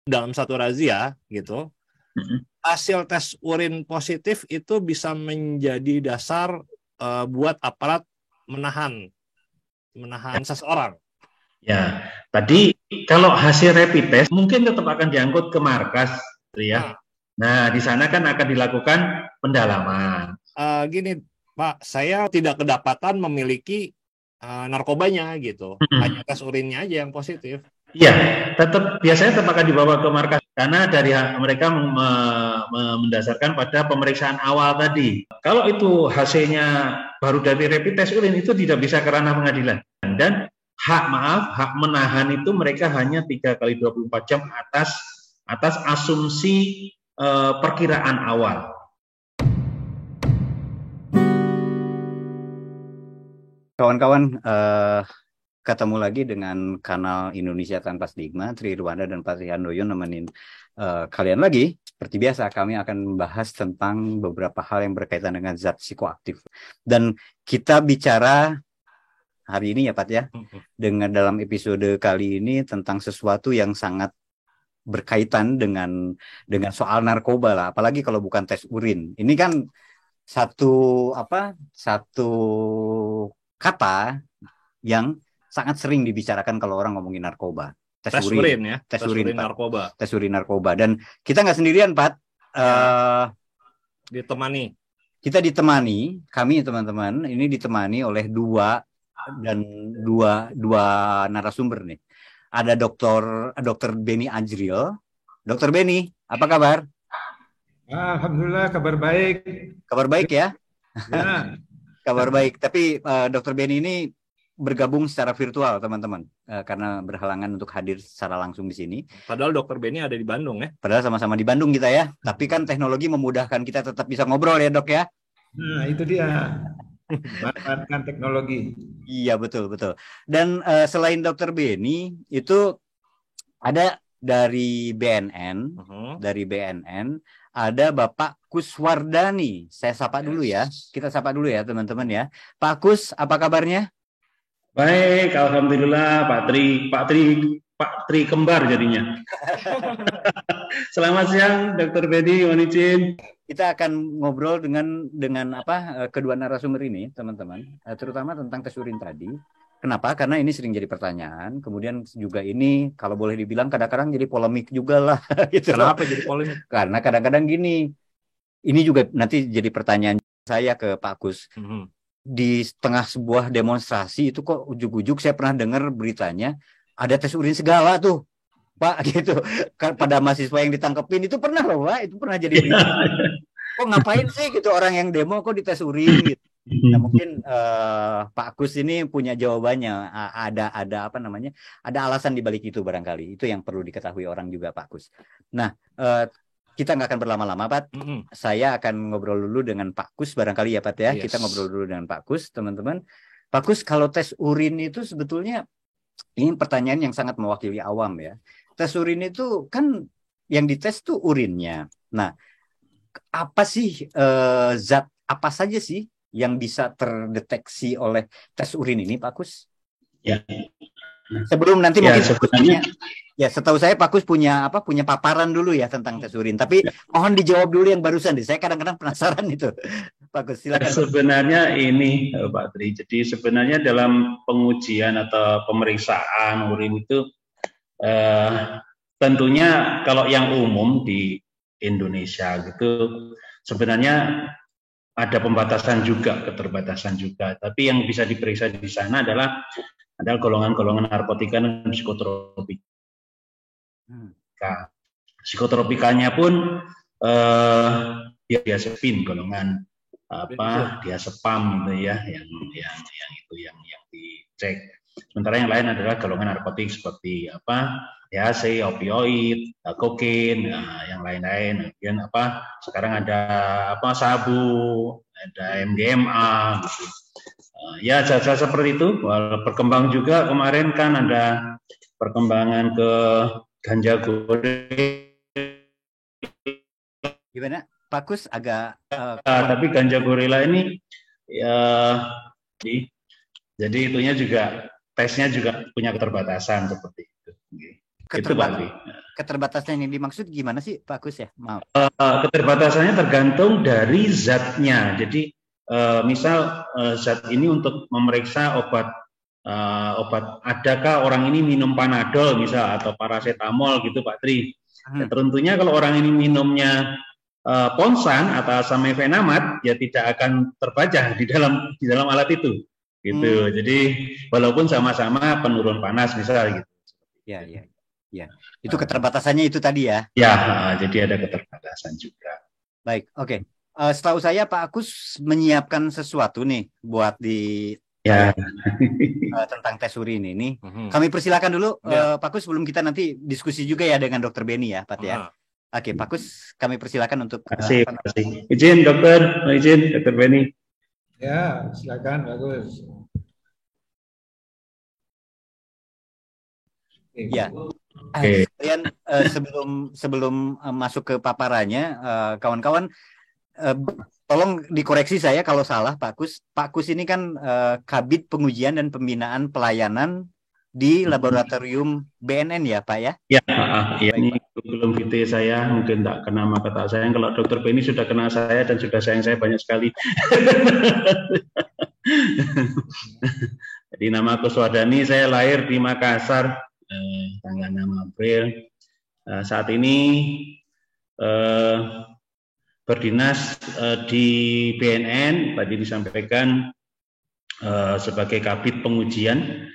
dalam satu razia gitu, hasil tes urin positif itu bisa menjadi dasar buat aparat menahan seseorang. Ya, tadi kalau hasil rapid test mungkin tetap akan diangkut ke markas, ya. Nah, di sana kan akan dilakukan pendalaman. Gini, Pak, saya tidak kedapatan memiliki narkobanya gitu. Hanya tes urinnya aja yang positif. Iya, biasanya tetap akan dibawa ke markas karena dari mereka mendasarkan pada pemeriksaan awal tadi. Kalau itu hasilnya baru dari rapid test urin itu tidak bisa ke ranah pengadilan. Dan hak menahan itu mereka hanya 3 kali 24 jam atas asumsi perkiraan awal. Kawan-kawan, ketemu lagi dengan kanal Indonesia Tanpa Stigma. Tri Rwanda dan Patri Handoyo nemenin kalian lagi. Seperti biasa, kami akan membahas tentang beberapa hal yang berkaitan dengan zat psikoaktif. Dan kita bicara hari ini ya, Pat ya, dengan dalam episode kali ini tentang sesuatu yang sangat berkaitan dengan soal narkoba lah. Apalagi kalau bukan tes urin. Ini kan satu kata yang sangat sering dibicarakan kalau orang ngomongin narkoba. Tes urin ya. Tes urin narkoba. Tes urin narkoba. Dan kita nggak sendirian, Pat. Kita ditemani, kami teman-teman, ini ditemani oleh dua narasumber nih. Ada Dr. Benny Ajril. Dr. Benny, apa kabar? Alhamdulillah, kabar baik. Kabar baik ya? Ya. Kabar baik. Tapi Dr. Benny ini bergabung secara virtual, teman-teman, karena berhalangan untuk hadir secara langsung di sini. Padahal Dr. Benny ada di Bandung ya. Padahal sama-sama di Bandung kita ya. Tapi kan teknologi memudahkan kita tetap bisa ngobrol ya, Dok ya. Nah, itu dia. Manfaatkan teknologi. Iya, betul. Dan selain Dr. Benny, itu ada dari BNN, ada Bapak Kuswardani. Saya sapa dulu ya. Kita sapa dulu ya, teman-teman ya. Pak Kus, apa kabarnya? Baik, alhamdulillah Pak Tri kembar jadinya. Selamat siang Dr. Benny, mohon izin. Kita akan ngobrol dengan kedua narasumber ini, teman-teman, terutama tentang tes urin tadi. Kenapa? Karena ini sering jadi pertanyaan. Kemudian juga ini kalau boleh dibilang kadang-kadang jadi polemik juga lah. Gitu. Kenapa jadi polemik? Karena kadang-kadang gini. Ini juga nanti jadi pertanyaan saya ke Pak Kus. Di tengah sebuah demonstrasi itu kok ujuk-ujuk saya pernah dengar beritanya ada tes urin segala tuh, Pak, gitu. Pada mahasiswa yang ditangkepin itu pernah loh, Pak. Itu pernah jadi berita. Kok ngapain sih gitu orang yang demo kok dites urin gitu. Nah, mungkin Pak Kus ini punya jawabannya. Ada alasan di balik itu barangkali. Itu yang perlu diketahui orang juga, Pak Kus. Nah, kita nggak akan berlama-lama, Pat. Saya akan ngobrol dulu dengan Pak Kus barangkali ya, Pat ya. Yes. Kita ngobrol dulu dengan Pak Kus, teman-teman. Pak Kus, kalau tes urin itu sebetulnya ini pertanyaan yang sangat mewakili awam ya. Tes urin itu kan yang dites tuh urinnya. Nah, apa sih zat apa saja sih yang bisa terdeteksi oleh tes urin ini, Pak Kus? Ya. Sebelum nanti mungkin sebenarnya ya setahu saya Pak Kus punya paparan dulu ya tentang tes urin. Tapi mohon dijawab dulu yang barusan deh. Saya kadang-kadang penasaran itu. Pak Kus, silakan. Sebenarnya ini Pak Tri. Jadi sebenarnya dalam pengujian atau pemeriksaan urin itu tentunya kalau yang umum di Indonesia gitu sebenarnya ada keterbatasan juga. Tapi yang bisa diperiksa di sana adalah golongan-golongan narkotika dan psikotropika. Psikotropikanya pun diazepin golongan diazepam gitu ya, yang dicek. Sementara yang lain adalah golongan narkotik seperti THC, opioid, kokain, yang lain-lain. Kemudian sekarang ada sabu, ada MDMA gitu. Ya, zat-zat seperti itu. Berkembang juga kemarin kan ada perkembangan ke ganja gorila. Gimana? Pak Kus agak tapi ganja gorila ini ya jadi itunya juga tesnya juga punya keterbatasan seperti itu. Keterbatasan yang dimaksud gimana sih Pak Kus ya? Maaf. Keterbatasannya tergantung dari zatnya. Jadi misal zat ini untuk memeriksa obat, adakah orang ini minum Panadol misal atau paracetamol gitu Pak Tri. Ya, tentunya kalau orang ini minumnya Ponsan atau asam mefenamat ya tidak akan terbaca di dalam alat itu. Gitu. Jadi walaupun sama-sama penurun panas misal gitu. Ya. Itu keterbatasannya itu tadi ya. Ya, jadi ada keterbatasan juga. Baik, oke. Setahu saya Pak Agus menyiapkan sesuatu nih buat di tentang tes urin ini. Kami persilakan dulu Pak Agus sebelum kita nanti diskusi juga ya dengan Dokter Beni ya, Pak ya. Oke, Pak Agus kami persilakan untuk Terima kasih. Izin dokter, izin Dokter Beni. Ya, silakan bagus. Ya. Kemudian sebelum masuk ke paparannya, kawan-kawan tolong dikoreksi saya kalau salah Pak Kus. Pak Kus ini kan Kabid Pengujian dan Pembinaan Pelayanan di Laboratorium BNN ya Pak ya? Ya, ini belum VT saya, mungkin tak kenal nama kata saya. Kalau Dokter Beni sudah kenal saya dan sudah sayang saya banyak sekali. Jadi nama Kuswadani, saya lahir di Makassar tanggal 6 April. Saat ini berdinas di BNN, tadi disampaikan sebagai Kabid Pengujian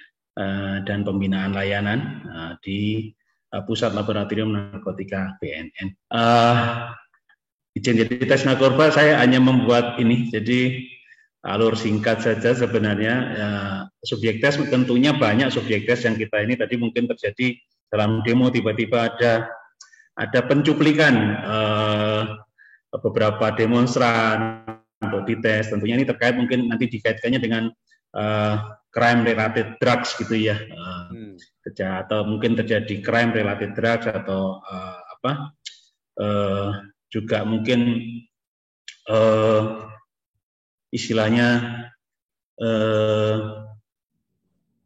dan Pembinaan Layanan di Pusat Laboratorium Narkotika BNN. Izin jadi tes narkoba saya hanya membuat ini, jadi alur singkat saja sebenarnya. Subjek tes tentunya banyak subjek tes yang kita ini tadi mungkin terjadi dalam demo tiba-tiba ada pencuplikan beberapa demonstran untuk dites. Tentunya ini terkait mungkin nanti dikaitkannya dengan crime related drugs gitu ya, atau mungkin terjadi crime related drugs atau juga mungkin istilahnya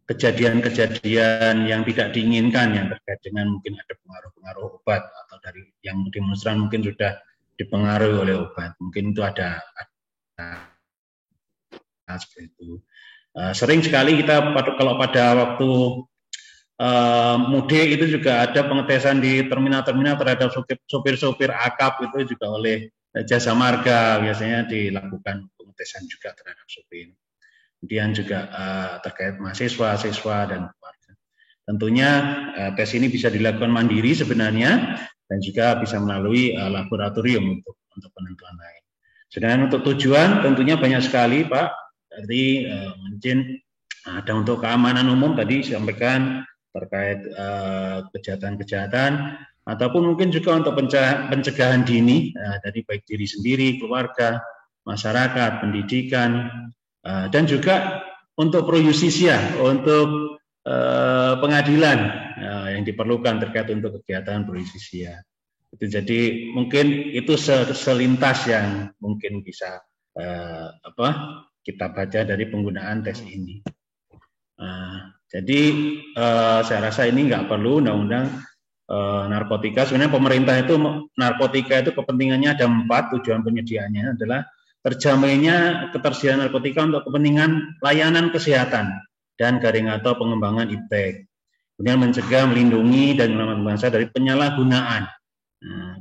kejadian-kejadian yang tidak diinginkan yang terkait dengan mungkin ada pengaruh-pengaruh obat atau dari yang demonstran mungkin sudah dipengaruhi oleh obat, mungkin itu ada seperti itu. Sering sekali kita kalau pada waktu mudik itu juga ada pengetesan di terminal-terminal terhadap sopir-sopir akap, itu juga oleh Jasa Marga biasanya dilakukan pengetesan juga terhadap sopir. Kemudian juga terkait mahasiswa, siswa dan keluarga. Tentunya tes ini bisa dilakukan mandiri sebenarnya dan juga bisa melalui laboratorium untuk penentuan lain. Sedangkan untuk tujuan tentunya banyak sekali Pak. Tadi mungkin ada untuk keamanan umum tadi disampaikan terkait kejahatan-kejahatan ataupun mungkin juga untuk pencegahan dini dari baik diri sendiri, keluarga, masyarakat, pendidikan, dan juga untuk pro justisia, untuk pengadilan yang diperlukan terkait untuk kegiatan pro justisia. Itu jadi mungkin itu selintas yang mungkin bisa kita baca dari penggunaan tes ini. Jadi saya rasa ini nggak perlu undang-undang narkotika. Sebenarnya pemerintah itu narkotika itu kepentingannya ada 4, tujuan penyediaannya adalah terjaminnya ketersediaan narkotika untuk kepentingan layanan kesehatan dan garing atau pengembangan iptek. Kemudian mencegah, melindungi dan menyelamatkan bangsa dari penyalahgunaan.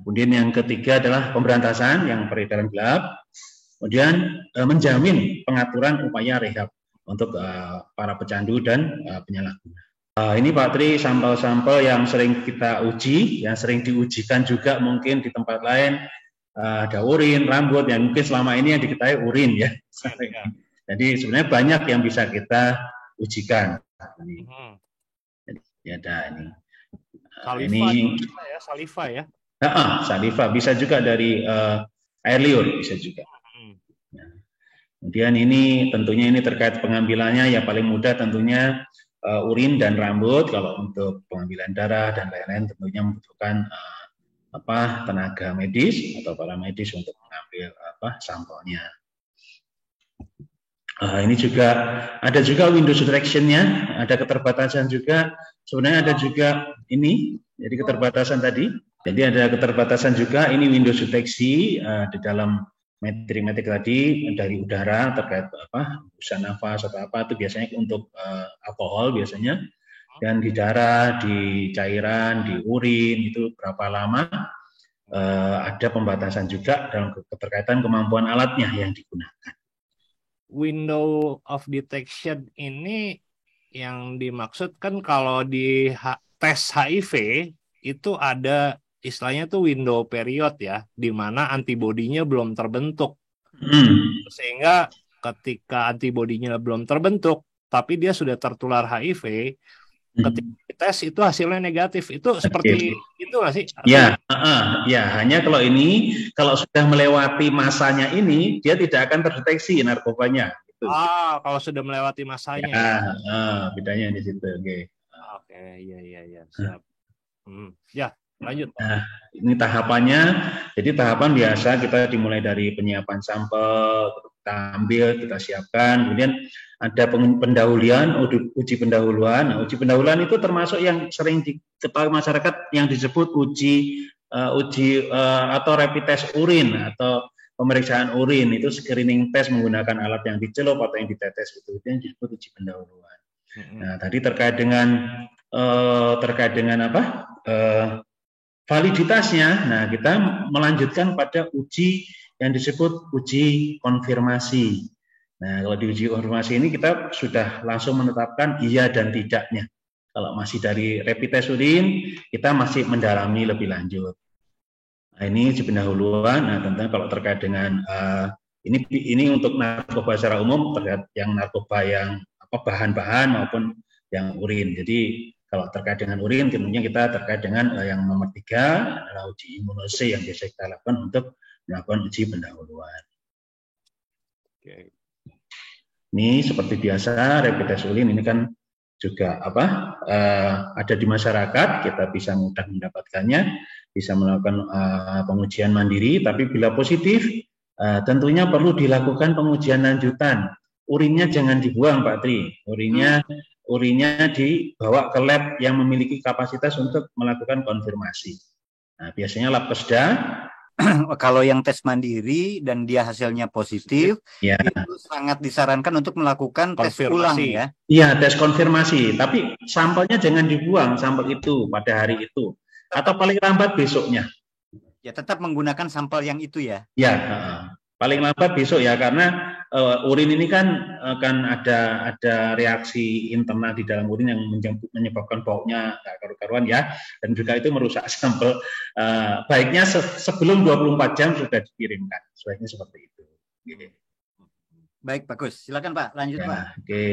Kemudian yang ketiga adalah pemberantasan yang peredaran gelap. Kemudian menjamin pengaturan upaya rehab untuk para pecandu dan penyalahguna. Ini Pak Tri sampel-sampel yang sering kita uji, yang sering diujikan juga mungkin di tempat lain. Ada urin, rambut, yang mungkin selama ini yang diketahui urin ya. Jadi sebenarnya banyak yang bisa kita ujikan. Jadi ada ini. Saliva ya. Saliva bisa juga dari air liur bisa juga. Kemudian ini tentunya ini terkait pengambilannya ya paling mudah tentunya urin dan rambut. Kalau untuk pengambilan darah dan lain-lain tentunya membutuhkan tenaga medis atau paramedis untuk mengambil sampelnya. Ini juga ada juga window detection-nya, ada keterbatasan juga. Sebenarnya ada juga ini, jadi keterbatasan tadi. Jadi ada keterbatasan juga ini window deteksi di dalam metrik-metrik tadi dari udara terkait hembusan nafas atau apa itu biasanya untuk alkohol biasanya, dan di darah, di cairan, di urin itu berapa lama. Ada pembatasan juga dalam keterkaitan kemampuan alatnya yang digunakan. Window of detection ini yang dimaksud kan kalau di tes HIV itu ada istilahnya tuh window period ya, di mana antibodinya belum terbentuk. Sehingga ketika antibodinya belum terbentuk, tapi dia sudah tertular HIV, ketika tes itu hasilnya negatif. Itu seperti itu nggak sih? Ya, hanya kalau sudah melewati masanya ini, dia tidak akan terdeteksi narkobanya. Gitu. Kalau sudah melewati masanya. Bedanya di situ. Oke, iya, siap. Ya, lanjut. Nah, ini tahapannya. Jadi tahapan biasa kita dimulai dari penyiapan sampel, kita ambil, kita siapkan, kemudian ada pendahuluan, uji pendahuluan. Nah, uji pendahuluan itu termasuk yang sering diketahui masyarakat yang disebut uji atau rapid test urin atau pemeriksaan urin. Itu screening test menggunakan alat yang dicelup atau yang ditetes, itu yang disebut uji pendahuluan. Nah, tadi terkait dengan validitasnya. Nah, kita melanjutkan pada uji yang disebut uji konfirmasi. Nah, kalau di uji konfirmasi ini kita sudah langsung menetapkan iya dan tidaknya. Kalau masih dari rapid test urin, kita masih mendalami lebih lanjut. Nah, ini uji pendahuluan. Nah, tentunya kalau terkait dengan ini untuk narkoba secara umum, terkait yang narkoba yang bahan-bahan maupun yang urin. Jadi kalau terkait dengan urin, tentunya kita terkait dengan yang nomor 3 adalah uji imunose yang biasa kita lakukan untuk melakukan uji pendahuluan. Oke. Ini seperti biasa rapid test urin ini kan juga ada di masyarakat, kita bisa mudah mendapatkannya, bisa melakukan pengujian mandiri. Tapi bila positif, tentunya perlu dilakukan pengujian lanjutan. Urinnya jangan dibuang, Pak Tri. Urinnya dibawa ke lab yang memiliki kapasitas untuk melakukan konfirmasi. Nah, biasanya lab Kesda. Kalau yang tes mandiri dan dia hasilnya positif, itu sangat disarankan untuk melakukan tes ulang ya. Iya, tes konfirmasi. Tapi sampelnya jangan dibuang, sampel itu pada hari itu. Atau paling lambat besoknya. Ya, tetap menggunakan sampel yang itu ya. Ya, paling lambat besok ya, karena urin ini kan akan ada reaksi internal di dalam urin yang menyebabkan baunya nggak karu-karuan ya, dan juga itu merusak sampel. Baiknya sebelum 24 jam sudah dikirimkan, sebaiknya seperti itu. Baik, bagus. Silakan Pak, lanjut ya, Pak. Oke.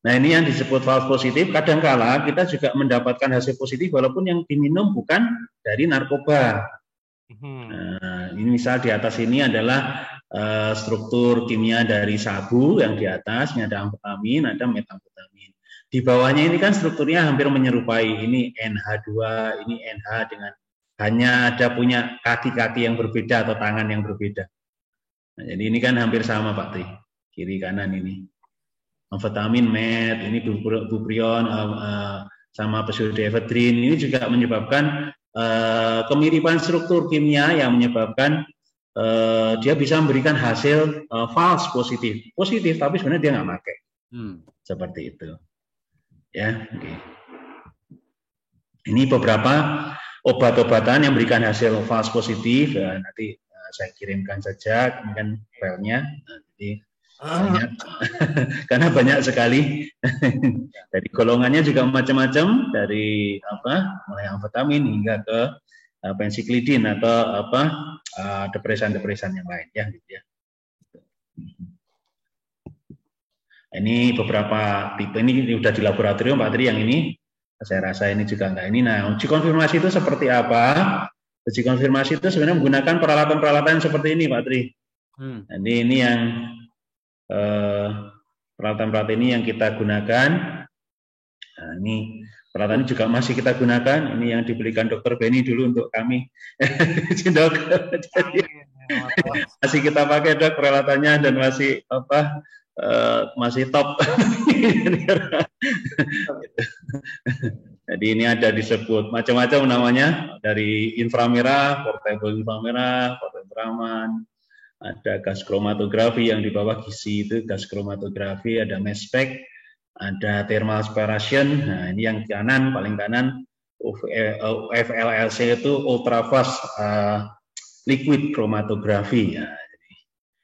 Nah, ini yang disebut false positif. Kadangkala kita juga mendapatkan hasil positif walaupun yang diminum bukan dari narkoba. Nah, ini misal di atas ini adalah struktur kimia dari sabu, yang di atas ini ada amfetamin, ada metamfetamin. Di bawahnya ini kan strukturnya hampir menyerupai, ini NH2, ini NH dengan hanya ada punya kaki-kaki yang berbeda atau tangan yang berbeda. Nah, jadi ini kan hampir sama Pak Tri, kiri kanan ini. Amfetamin, met, ini buprion sama pseudoephedrine, ini juga menyebabkan kemiripan struktur kimia yang menyebabkan dia bisa memberikan hasil false positif, tapi sebenarnya dia nggak pakai. Seperti itu. Ya, okay. Ini beberapa obat-obatan yang memberikan hasil false positif. Nanti saya kirimkan saja, ini kan filenya. Jadi banyak, karena banyak sekali. Dari golongannya juga macam-macam, dari mulai amfetamin hingga ke pensiklidin atau depresan-depresan yang lain ya, gitu ya. Ini beberapa tipe, ini sudah di laboratorium Pak Tri, yang ini saya rasa ini juga enggak ini. Nah, uji konfirmasi itu seperti apa? Uji konfirmasi itu sebenarnya menggunakan peralatan-peralatan seperti ini Pak Tri. Jadi ini yang peralatan-peralatan ini yang kita gunakan. Nah, ini peralatan ini juga masih kita gunakan. Ini yang diberikan Dokter Benny dulu untuk kami. Dok. Masih kita pakai Dok peralatannya dan masih masih top. Jadi ini ada disebut macam-macam namanya, dari inframerah, portable inframerah, portable Raman, ada gas kromatografi yang di bawah gizi itu gas kromatografi, ada mass spec, ada thermal aspiration. Nah ini yang kanan, paling kanan FLLC itu ultra fast liquid kromatografi. Ya.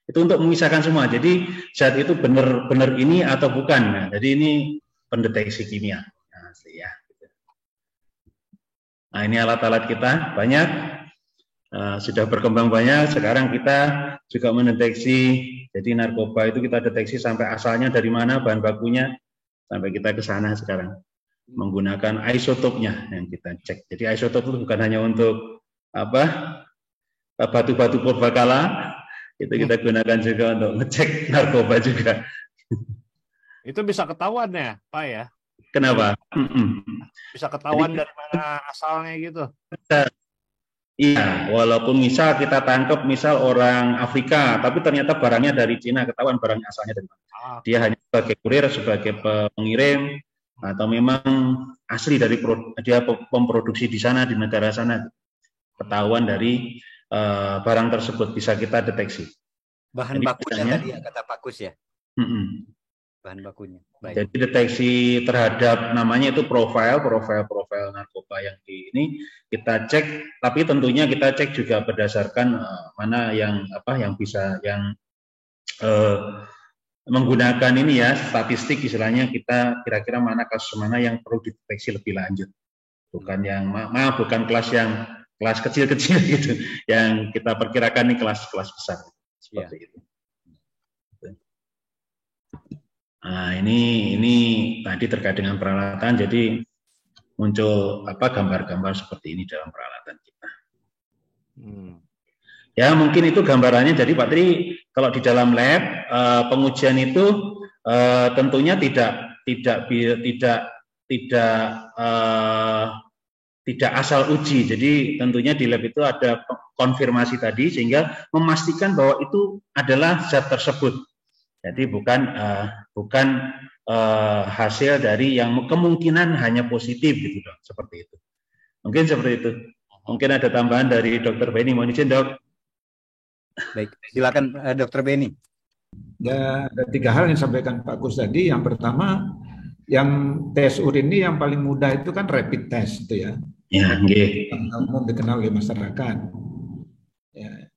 Itu untuk memisahkan semua. Jadi zat itu benar-benar ini atau bukan. Nah, jadi ini pendeteksi kimia. Nah, ya. Nah ini alat-alat kita banyak, sudah berkembang banyak. Sekarang kita juga mendeteksi, jadi narkoba itu kita deteksi sampai asalnya dari mana, bahan bakunya, sampai kita ke sana sekarang. Menggunakan isotopnya yang kita cek. Jadi isotop itu bukan hanya untuk batu-batu purbakala, itu kita gunakan juga untuk ngecek narkoba juga. Itu bisa ketahuan ya, Pak ya? Kenapa? Bisa ketahuan dari mana asalnya gitu. Iya, walaupun misal kita tangkap misal orang Afrika, tapi ternyata barangnya dari Cina, ketahuan barangnya asalnya dari mana. Dia hanya sebagai kurir, sebagai pengirim, atau memang asli dari dia pemproduksi di sana, di negara sana. Ketahuan dari barang tersebut bisa kita deteksi. Bahan bakunya tadi ya, kata Pak Kus ya. Bahan bakunya. Baik. Jadi deteksi terhadap namanya itu profil narkoba yang di ini kita cek, tapi tentunya kita cek juga berdasarkan mana yang bisa menggunakan ini ya, statistik istilahnya, kita kira-kira mana kasus mana yang perlu dideteksi lebih lanjut. Bukan yang bukan kelas kecil-kecil gitu yang kita perkirakan ini kelas besar seperti itu. Nah, ini tadi terkait dengan peralatan, jadi muncul gambar-gambar seperti ini dalam peralatan kita. Ya mungkin itu gambarannya. Jadi Pak Tri, kalau di dalam lab pengujian itu tentunya tidak asal uji. Jadi tentunya di lab itu ada konfirmasi tadi sehingga memastikan bahwa itu adalah zat tersebut. Jadi bukan hasil dari yang kemungkinan hanya positif gitu dok, seperti itu. Mungkin seperti itu. Mungkin ada tambahan dari Dr. Benny, mohon izin dok. Baik, silakan Dr. Benny. Ya, ada 3 hal yang disampaikan Pak Kus tadi. Yang pertama, yang tes urin ini yang paling mudah itu kan rapid test itu ya. Ya, yang umum dikenal oleh masyarakat. Ya.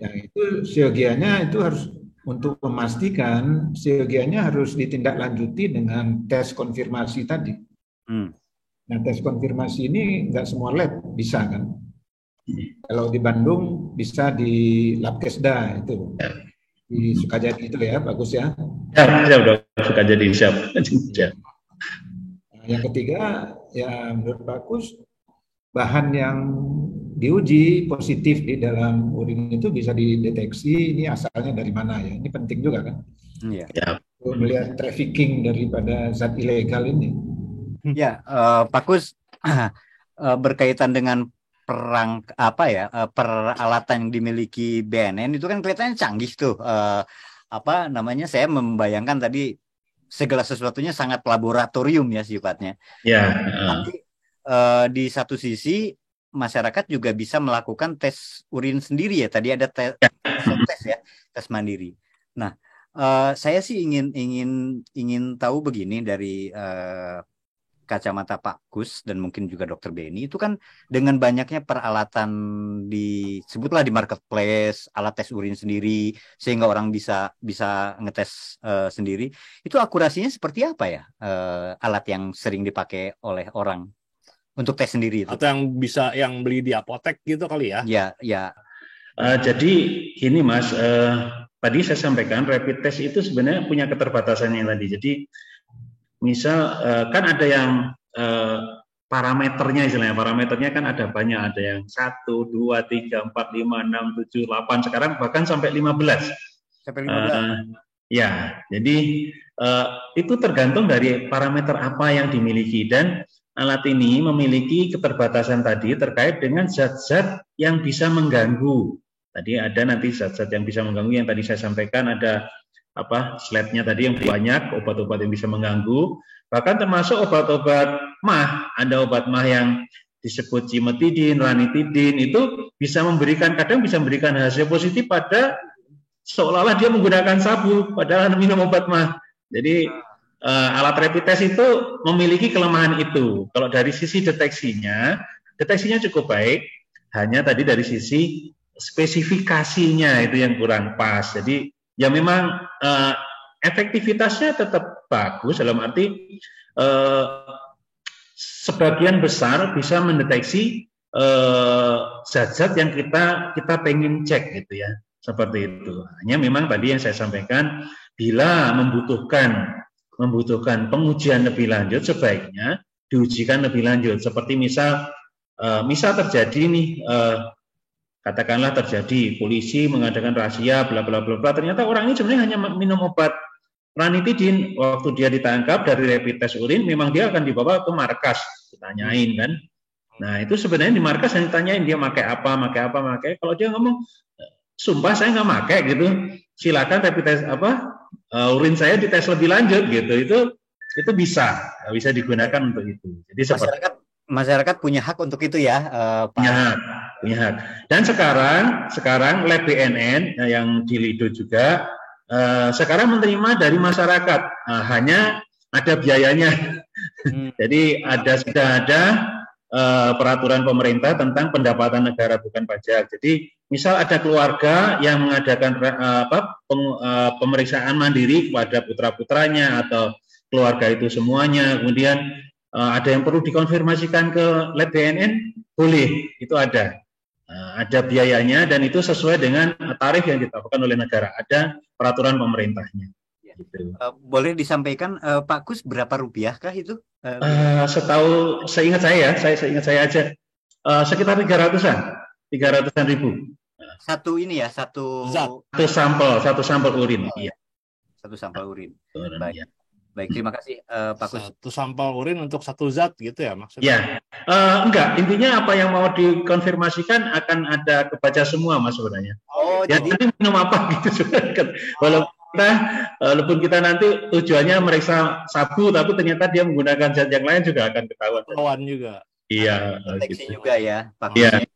Yang itu siogianya itu harus, untuk memastikan siogianya harus ditindaklanjuti dengan tes konfirmasi tadi. Nah, tes konfirmasi ini nggak semua lab bisa kan. Kalau di Bandung bisa di Labkesda itu. Di Sukajadi itu ya, bagus ya. Ya, udah Sukajadi siap. Nah, yang ketiga, ya menurut bagus, bahan yang diuji positif di dalam urin itu bisa dideteksi ini asalnya dari mana ya. Ini penting juga kan. Iya. Melihat trafficking daripada zat ilegal ini. Ya, Pak Kus, berkaitan dengan peralatan yang dimiliki BNN itu kan kelihatannya canggih tuh. Saya membayangkan tadi segala sesuatunya sangat laboratorium ya sifatnya. Ya. Tapi di satu sisi masyarakat juga bisa melakukan tes urin sendiri ya. Tadi ada tes ya, tes mandiri. Nah, saya sih ingin tahu begini dari kacamata Pak Kus dan mungkin juga Dr. Benny, itu kan dengan banyaknya peralatan disebutlah di marketplace, alat tes urin sendiri sehingga orang bisa ngetes sendiri. Itu akurasinya seperti apa ya alat yang sering dipakai oleh orang untuk tes sendiri itu? Atau yang beli di apotek gitu kali ya? Ya. Jadi ini Mas, tadi saya sampaikan rapid test itu sebenarnya punya keterbatasannya tadi. Jadi misal kan ada yang parameternya istilahnya. Parameternya kan ada banyak, ada yang 1, 2, 3, 4, 5, 6, 7, 8, sekarang bahkan sampai 15. Sampai 15. Ya, jadi itu tergantung dari parameter apa yang dimiliki, dan alat ini memiliki keterbatasan tadi terkait dengan zat-zat yang bisa mengganggu Tadi ada nanti zat-zat yang bisa mengganggu yang tadi saya sampaikan, ada slide-nya tadi yang banyak obat-obat yang bisa mengganggu, bahkan termasuk obat-obat mah. Ada obat mah yang disebut cimetidin, ranitidin, itu kadang bisa memberikan hasil positif pada seolah-olah dia menggunakan sabu padahal minum obat mah. Jadi alat rapid test itu memiliki kelemahan itu. Kalau dari sisi deteksinya cukup baik, hanya tadi dari sisi spesifikasinya itu yang kurang pas. Jadi ya memang efektivitasnya tetap bagus, dalam arti sebagian besar bisa mendeteksi zat-zat yang kita pengen cek gitu ya, seperti itu. Hanya memang tadi yang saya sampaikan, bila membutuhkan pengujian lebih lanjut, sebaiknya diujikan lebih lanjut. Seperti misal terjadi nih, katakanlah terjadi polisi mengadakan razia bla bla bla bla, ternyata orang ini sebenarnya hanya minum obat ranitidin. Waktu dia ditangkap dari rapid test urin, memang dia akan dibawa ke markas, ditanyain kan. Nah itu sebenarnya di markas yang ditanyain dia pakai apa. Kalau dia ngomong sumpah saya nggak pakai gitu, silakan rapid test urin saya dites lebih lanjut gitu. Itu bisa digunakan untuk itu. Jadi masyarakat punya hak untuk itu ya, Pak. Punya hak. Dan sekarang lab BNN yang di Lido juga sekarang menerima dari masyarakat, hanya ada biayanya. Jadi sudah ada peraturan pemerintah tentang pendapatan negara bukan pajak. Jadi misal ada keluarga yang mengadakan pemeriksaan mandiri kepada putra-putranya atau keluarga itu semuanya, kemudian ada yang perlu dikonfirmasikan ke lab BNN, boleh, itu ada biayanya, dan itu sesuai dengan tarif yang ditetapkan oleh negara, ada peraturan pemerintahnya. Gitu. Boleh disampaikan Pak Kus, berapa rupiah kah itu? Seingat saya aja sekitar 300-an ribu. Satu sampel urin. Iya. Satu sampel urin. Baik. Ya. Baik, terima kasih Pak Kus. Satu sampel urin untuk satu zat gitu ya maksudnya? Ya, enggak. Intinya apa yang mau dikonfirmasikan akan ada kebaca semua Mas sebenarnya. Ya, jadi nanti minum apa gitu kan. Walaupun kita nanti tujuannya meriksa sabu, tapi ternyata dia menggunakan zat yang lain juga akan ketahuan. Juga. Iya. Deteksi gitu juga ya, Pak Kus. Iya.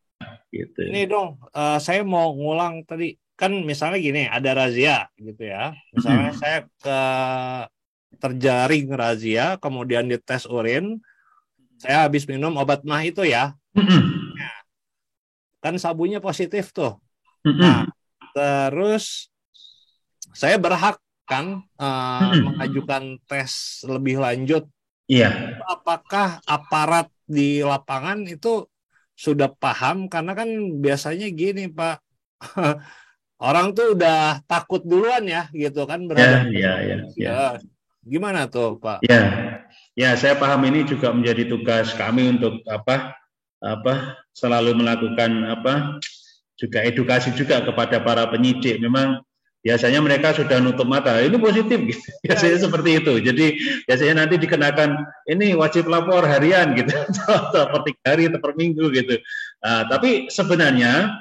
Gitu. Ini dong, saya mau ngulang tadi kan misalnya gini, ada razia gitu ya. Misalnya saya terjaring razia, kemudian dites urin, saya habis minum obat mah itu ya, kan sabunya positif tuh. Nah, terus saya berhak kan mengajukan tes lebih lanjut. Iya. Apakah aparat di lapangan itu sudah paham? Karena kan biasanya gini Pak, orang tuh udah takut duluan ya gitu kan berhadapan. Ya. Gimana tuh Pak? Ya, saya paham, ini juga menjadi tugas kami untuk selalu melakukan juga edukasi juga kepada para penyidik. Memang biasanya mereka sudah nutup mata, ini positif gitu. Biasanya seperti itu. Jadi biasanya nanti dikenakan ini wajib lapor harian gitu, atau per 3 hari atau per minggu gitu. Tapi sebenarnya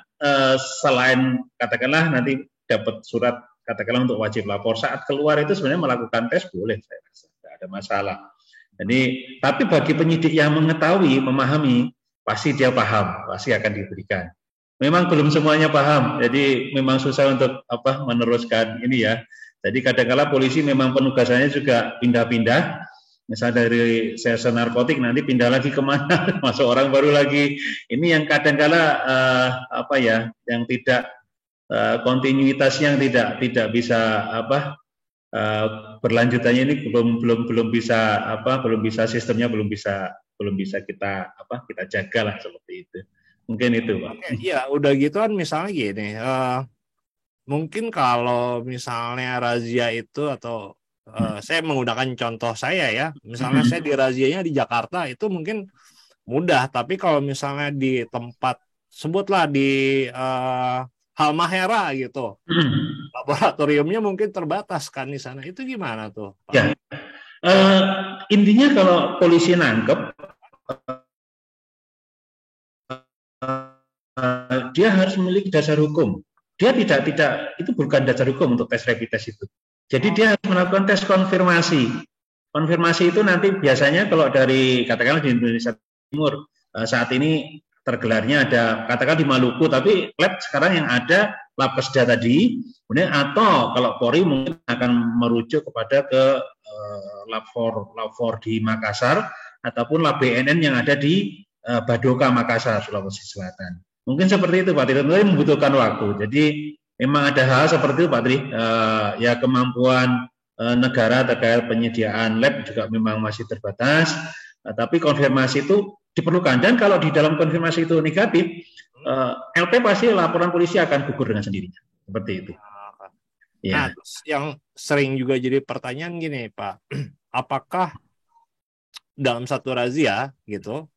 selain katakanlah nanti dapat surat katakanlah untuk wajib lapor, saat keluar itu sebenarnya melakukan tes boleh, saya rasa tidak ada masalah. Jadi, tapi bagi penyidik yang mengetahui, memahami, pasti dia paham, pasti akan diberikan. Memang belum semuanya paham, jadi memang susah untuk meneruskan ini ya. Jadi kadang-kala polisi memang penugasannya juga pindah-pindah, misal dari serse narkotik nanti pindah lagi kemana, masuk orang baru lagi. Ini yang kadang-kala yang tidak kontinuitasnya yang tidak bisa berlanjutannya ini belum bisa sistemnya belum bisa kita jaga lah, seperti itu. Mungkin itu Pak. Iya, udah gitu kan misalnya gini, mungkin kalau misalnya razia itu atau saya menggunakan contoh saya ya, misalnya saya di razianya di Jakarta itu mungkin mudah, tapi kalau misalnya di tempat sebutlah di Halmahera gitu, laboratoriumnya mungkin terbatas kan di sana, itu gimana tuh Pak? Ya, intinya kalau polisi nangkep, dia harus memiliki dasar hukum dia tidak itu bukan dasar hukum untuk tes rapid test itu. Jadi dia harus melakukan tes konfirmasi. Konfirmasi itu nanti biasanya kalau dari katakanlah di Indonesia Timur saat ini tergelarnya ada katakan di Maluku, tapi lab sekarang yang ada lab Kesda tadi, kemudian atau kalau Polri mungkin akan merujuk kepada ke lab 4 di Makassar ataupun lab BNN yang ada di Badoka Makassar Sulawesi Selatan. Mungkin seperti itu Pak Tri, tentunya membutuhkan waktu. Jadi memang ada hal seperti itu Pak Tri, ya kemampuan negara terkait penyediaan lab juga memang masih terbatas, tapi konfirmasi itu diperlukan. Dan kalau di dalam konfirmasi itu negatif, LP pasti laporan polisi akan gugur dengan sendirinya. Seperti itu. Nah, yang sering juga jadi pertanyaan gini Pak, apakah dalam satu razia gitu,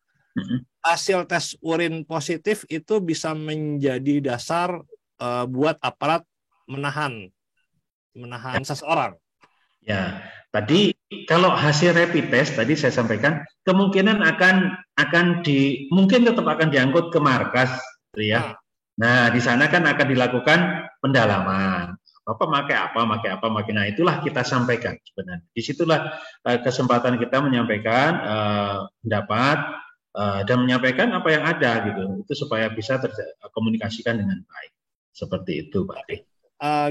hasil tes urin positif itu bisa menjadi dasar buat aparat menahan seseorang? Ya, tadi kalau hasil rapid test tadi saya sampaikan kemungkinan mungkin tetap akan diangkut ke markas, ya. Nah, di sana kan akan dilakukan pendalaman. Nah, itulah kita sampaikan sebenarnya. Disitulah kesempatan kita menyampaikan pendapat dan menyampaikan apa yang ada gitu, itu supaya bisa komunikasikan dengan baik. Seperti itu, Pak.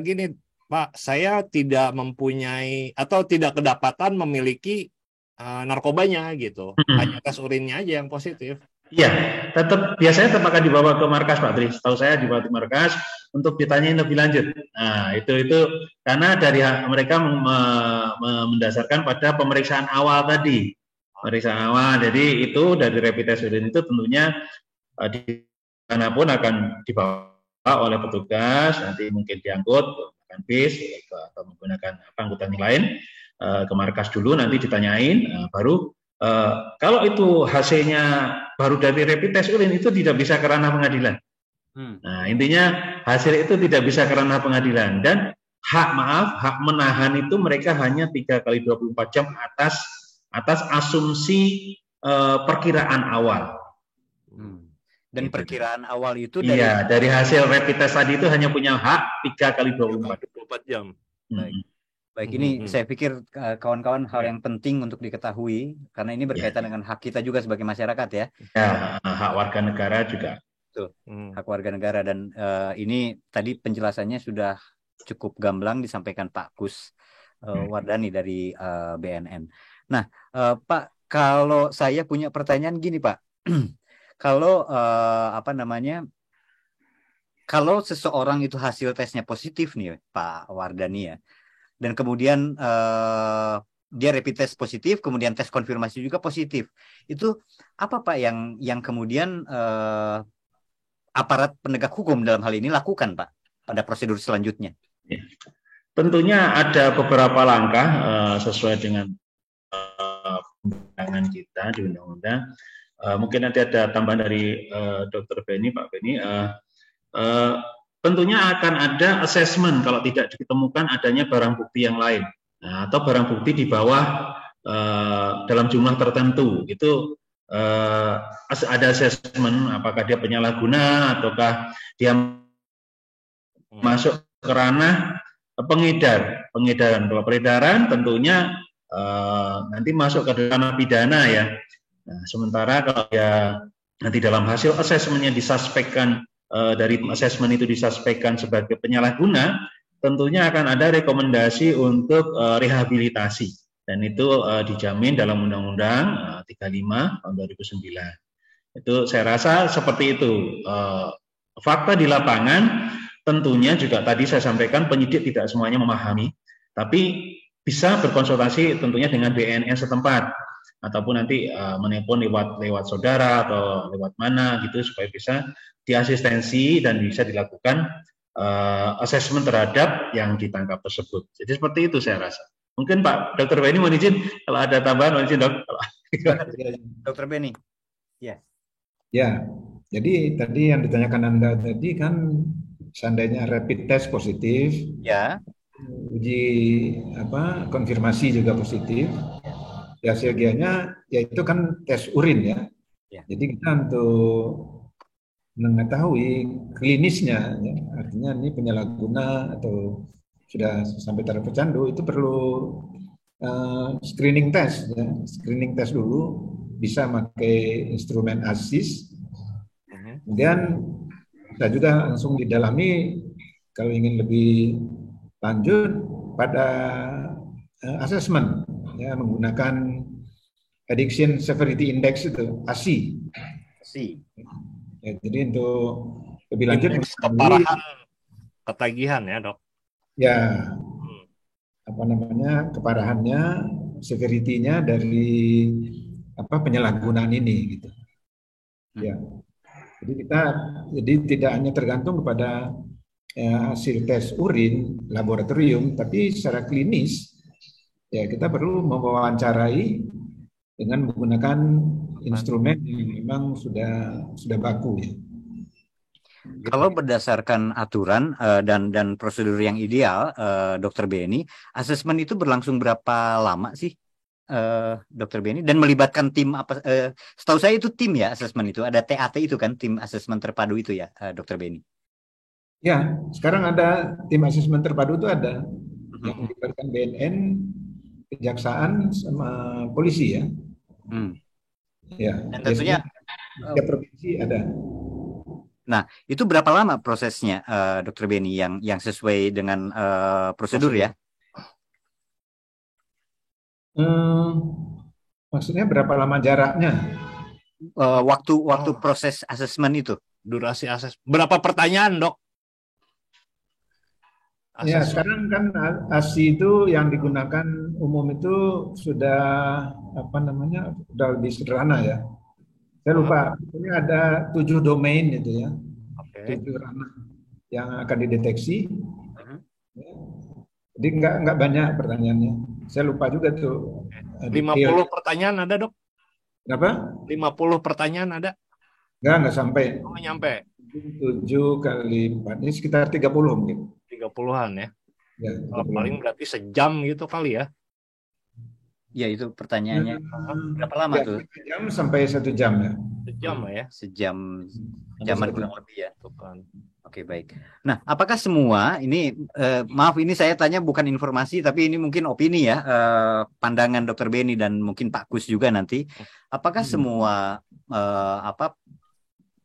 Gini, Pak, saya tidak mempunyai atau tidak kedapatan memiliki narkobanya gitu, hanya tes urinnya aja yang positif. Iya, biasanya akan dibawa ke markas, Pak Tri. Setahu saya dibawa ke markas untuk ditanyain lebih lanjut. Nah, itu karena dari mereka mendasarkan pada pemeriksaan awal tadi. Pemeriksaan awal, jadi itu dari rapid test urin itu tentunya dimanapun akan dibawa oleh petugas, nanti mungkin diangkut menggunakan bis atau menggunakan angkutan lain ke markas dulu, nanti ditanyain, baru kalau itu hasilnya baru dari rapid test urin itu tidak bisa ke ranah pengadilan. Nah, intinya hasil itu tidak bisa ke ranah pengadilan, dan hak menahan itu mereka hanya 3 kali 24 jam atas asumsi perkiraan awal. Dan gitu. Perkiraan awal itu dari hasil rapid test tadi itu hanya punya hak 3 kali 24 jam. Baik, ini saya pikir kawan-kawan hal yang penting untuk diketahui, karena ini berkaitan dengan hak kita juga sebagai masyarakat ya. Ya, hak warga negara juga. Betul, hak warga negara, dan ini tadi penjelasannya sudah cukup gamblang disampaikan Pak Kus Wardani dari BNN. Nah, Pak, kalau saya punya pertanyaan gini Pak, kalau kalau seseorang itu hasil tesnya positif nih Pak Wardani ya, dan kemudian dia rapid test positif, kemudian tes konfirmasi juga positif, itu apa Pak yang kemudian aparat penegak hukum dalam hal ini lakukan Pak pada prosedur selanjutnya? Ya. Tentunya ada beberapa langkah sesuai dengan undangan kita di undang-undang. Mungkin nanti ada tambahan dari Dr. Beni, Pak Beni. Tentunya akan ada assessment kalau tidak ditemukan adanya barang bukti yang lain, atau barang bukti di bawah dalam jumlah tertentu. Itu ada assessment apakah dia penyalahguna ataukah dia masuk ke ranah pengedaran. Kalau peredaran tentunya nanti masuk ke ranah pidana ya. Nah, sementara kalau ya nanti dalam hasil assessment-nya disuspekkan, dari assessment itu disuspekkan sebagai penyalahguna, tentunya akan ada rekomendasi untuk rehabilitasi, dan itu dijamin dalam Undang-Undang 35 tahun 2009. Itu saya rasa seperti itu. Fakta di lapangan tentunya juga tadi saya sampaikan penyidik tidak semuanya memahami, tapi bisa berkonsultasi tentunya dengan BNN setempat, ataupun nanti menelpon lewat saudara atau lewat mana gitu, supaya bisa diasistensi dan bisa dilakukan asesmen terhadap yang ditangkap tersebut. Jadi seperti itu saya rasa. Mungkin Pak Dr. Beni mohon izin kalau ada tambahan, mohon izin Dok. Dr. Beni. Ya. Ya. Jadi tadi yang ditanyakan Anda tadi kan seandainya rapid test positif, ya, uji konfirmasi juga positif, ya hasilnya yaitu kan tes urin ya. Jadi kita untuk mengetahui klinisnya, ya. Artinya ini penyalahguna atau sudah sampai taraf pecandu, itu perlu screening test, ya. Screening test dulu, bisa pakai instrumen ASIS. Kemudian kita juga langsung didalami kalau ingin lebih lanjut pada assessment, ya, menggunakan Addiction Severity Index itu, ASI. Ya, jadi untuk lebih lanjut Indeks keparahan ketagihan ya, Dok. Ya, apa namanya, keparahannya, severity-nya dari penyalahgunaan ini gitu. Ya. Jadi tidak hanya tergantung kepada hasil tes urin laboratorium, tapi secara klinis ya kita perlu mewawancarai dengan menggunakan instrumen yang memang sudah baku, ya. Kalau berdasarkan aturan dan prosedur yang ideal, Dokter Beni, asesmen itu berlangsung berapa lama sih, Dokter Beni? Dan melibatkan tim apa? Setahu saya itu tim ya, asesmen itu ada TAT itu kan, tim asesmen terpadu itu ya, Dokter Beni? Ya, sekarang ada tim asesmen terpadu itu ada yang melibatkan BNN, kejaksaan sama polisi, ya. Ya, dan tentunya tiap provinsi ada. Nah, itu berapa lama prosesnya, Dokter Beni, yang sesuai dengan prosedur ya? Maksudnya berapa lama jaraknya? Waktu proses asesmen itu. Durasi ases. Berapa pertanyaan, Dok? Ya, sekarang kan ASI itu yang digunakan umum itu sudah sudah lebih sederhana, ya. Saya lupa, ini ada 7 domain itu, ya. 7 ranah yang akan dideteksi. Jadi nggak banyak pertanyaannya. Saya lupa juga tuh. 50 pertanyaan ada, Dok? Kenapa? 50 pertanyaan ada? Nggak sampai. Oh, nyampe. 7 kali 4, ini sekitar 30 mungkin. 30-an ya? Ya, paling berarti sejam gitu kali ya? Ya, itu pertanyaannya. Berapa lama tuh? 1 jam sampai 1 jam ya. Sejam lah ya? Jaman kurang lebih ya. Oke, baik. Nah, apakah semua ini, maaf ini saya tanya bukan informasi, tapi ini mungkin opini ya, pandangan Dokter Beni dan mungkin Pak Kus juga nanti. Apakah semua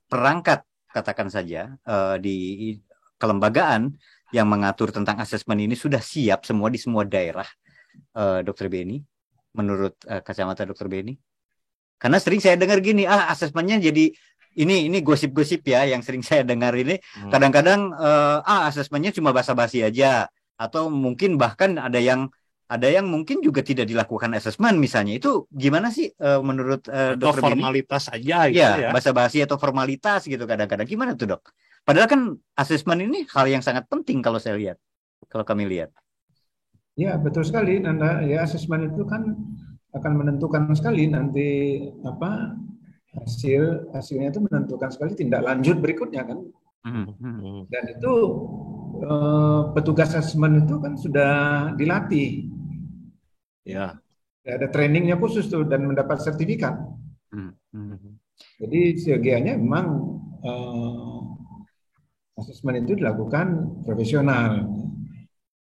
perangkat, katakan saja, di kelembagaan yang mengatur tentang asesmen ini sudah siap semua di semua daerah, Dokter Beni, menurut kacamata Dokter Beni? Karena sering saya dengar gini, asesmennya jadi ini gosip-gosip ya yang sering saya dengar ini. Kadang-kadang asesmennya cuma basa-basi aja, atau mungkin bahkan ada yang mungkin juga tidak dilakukan asesmen misalnya. Itu gimana sih menurut Dokter Beni? Formalitas aja gitu ya. Basa-basi atau formalitas gitu kadang-kadang. Gimana tuh, Dok? Padahal kan asesmen ini hal yang sangat penting kalau saya lihat, kalau kami lihat. Ya, betul sekali, Nanda. Ya, asesmen itu kan akan menentukan sekali nanti hasilnya itu menentukan sekali tindak lanjut berikutnya kan. Dan itu petugas asesmen itu kan sudah dilatih. Ya. Ada trainingnya khusus tuh dan mendapat sertifikat. Jadi seyogianya memang asesmen itu dilakukan profesional.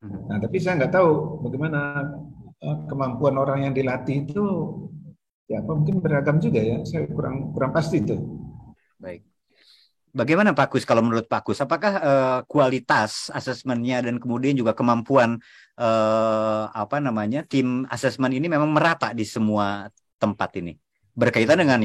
Nah, tapi saya nggak tahu bagaimana kemampuan orang yang dilatih itu, ya mungkin beragam juga ya. Saya kurang pasti itu. Baik. Bagaimana Pak Kus, kalau menurut Pak Kus, apakah kualitas asesmennya dan kemudian juga kemampuan tim asesmen ini memang merata di semua tempat ini? Berkaitan dengan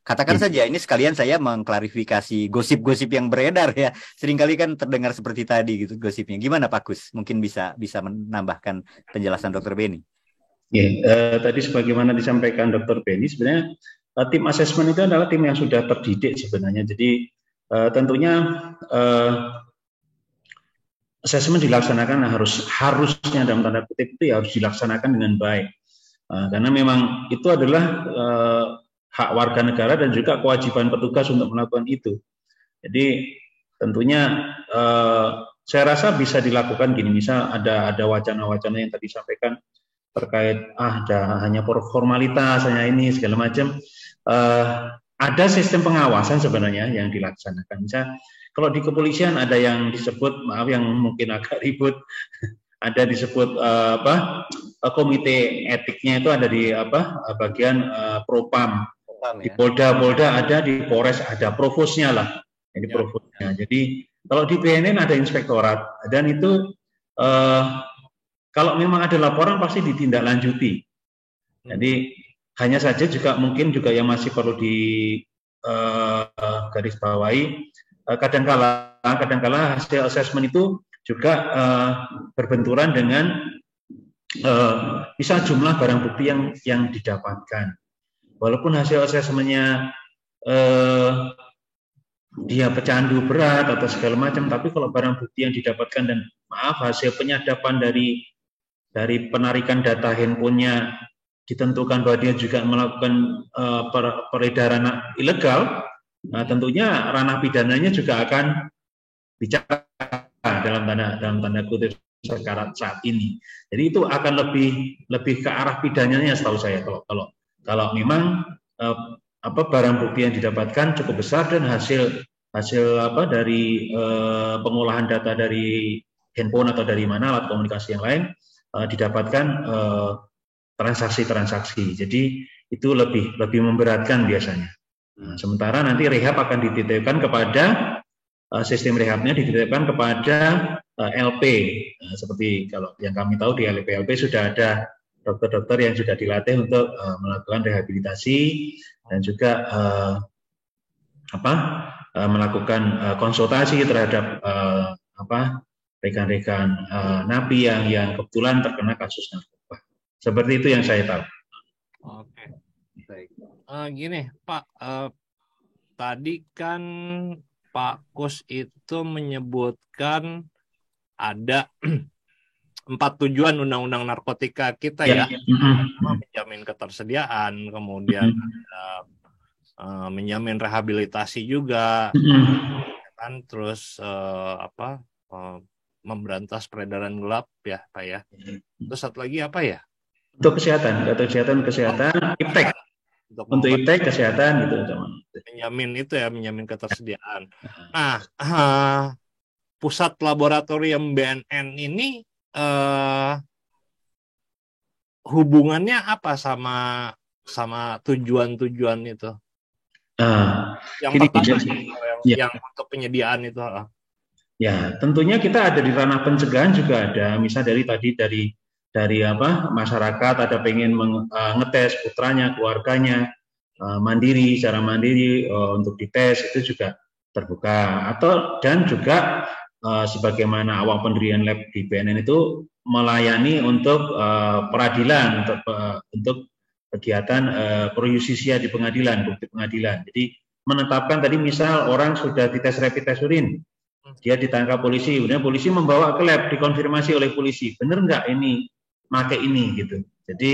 katakan saja ini sekalian saya mengklarifikasi gosip-gosip yang beredar ya. Seringkali kan terdengar seperti tadi gitu gosipnya. Gimana Pak Kus? Mungkin bisa menambahkan penjelasan Dokter Beni. Tadi sebagaimana disampaikan Dokter Beni, sebenarnya tim asesmen itu adalah tim yang sudah terdidik sebenarnya. Jadi tentunya asesmen dilaksanakan harusnya dalam tanda kutip itu harus dilaksanakan dengan baik. Karena memang itu adalah hak warga negara dan juga kewajiban petugas untuk melakukan itu. Jadi tentunya saya rasa bisa dilakukan gini, misal ada wacana-wacana yang tadi disampaikan terkait hanya formalitas, hanya ini segala macam. ada sistem pengawasan sebenarnya yang dilaksanakan. Misal kalau di kepolisian ada yang disebut, maaf yang mungkin agak ribut, ada disebut komite etiknya itu ada di bagian propam. Di Polda ada, di Polres ada, provosnya lah. Jadi provosnya. Jadi kalau di BNN ada inspektorat dan itu kalau memang ada laporan pasti ditindaklanjuti. Jadi hanya saja juga mungkin juga yang masih perlu di garis bawahi, kadangkala hasil asesmen itu juga berbenturan dengan misal jumlah barang bukti yang didapatkan. Walaupun hasil asesmennya dia pecandu berat atau segala macam, tapi kalau barang bukti yang didapatkan dan hasil penyadapan dari penarikan data handphonenya ditentukan bahwa dia juga melakukan peredaran ilegal, nah tentunya ranah pidananya juga akan bicara dalam tanda kutip sekarang saat ini. Jadi itu akan lebih ke arah pidananya setahu saya kalau memang barang bukti yang didapatkan cukup besar dan hasil dari pengolahan data dari handphone atau dari mana alat komunikasi yang lain didapatkan transaksi. Jadi itu lebih memberatkan biasanya. Nah, sementara nanti rehab akan dititipkan kepada sistem rehabnya dititipkan kepada LP. Nah, seperti kalau yang kami tahu di LP sudah ada dokter-dokter yang sudah dilatih untuk melakukan rehabilitasi dan juga melakukan konsultasi terhadap rekan-rekan napi yang kebetulan terkena kasus narkoba. Seperti itu yang saya tahu. Oke, baik. Gini, Pak, tadi kan Pak Kus itu menyebutkan ada 4 tujuan undang-undang narkotika kita ya, menjamin ketersediaan, kemudian menjamin rehabilitasi juga, kan, terus memberantas peredaran gelap ya, Pak ya. Terus satu lagi apa ya? Untuk kesehatan, iptek. Untuk iptek kesehatan gitu, teman. Menjamin ketersediaan. Nah, pusat laboratorium BNN ini hubungannya apa sama tujuan-tujuan itu? Yang pertama, yang untuk penyediaan itu. Ya, tentunya kita ada di ranah pencegahan juga ada. Misal dari masyarakat ada pengen ngetes putranya, keluarganya, secara mandiri untuk dites itu juga terbuka. Dan juga sebagaimana awal pendirian lab di BNN itu melayani untuk peradilan, untuk kegiatan pro justisia di pengadilan, bukti pengadilan. Jadi menetapkan tadi misal orang sudah dites rapid test urin, dia ditangkap polisi, kemudian polisi membawa ke lab, dikonfirmasi oleh polisi, benar nggak ini pakai ini gitu. Jadi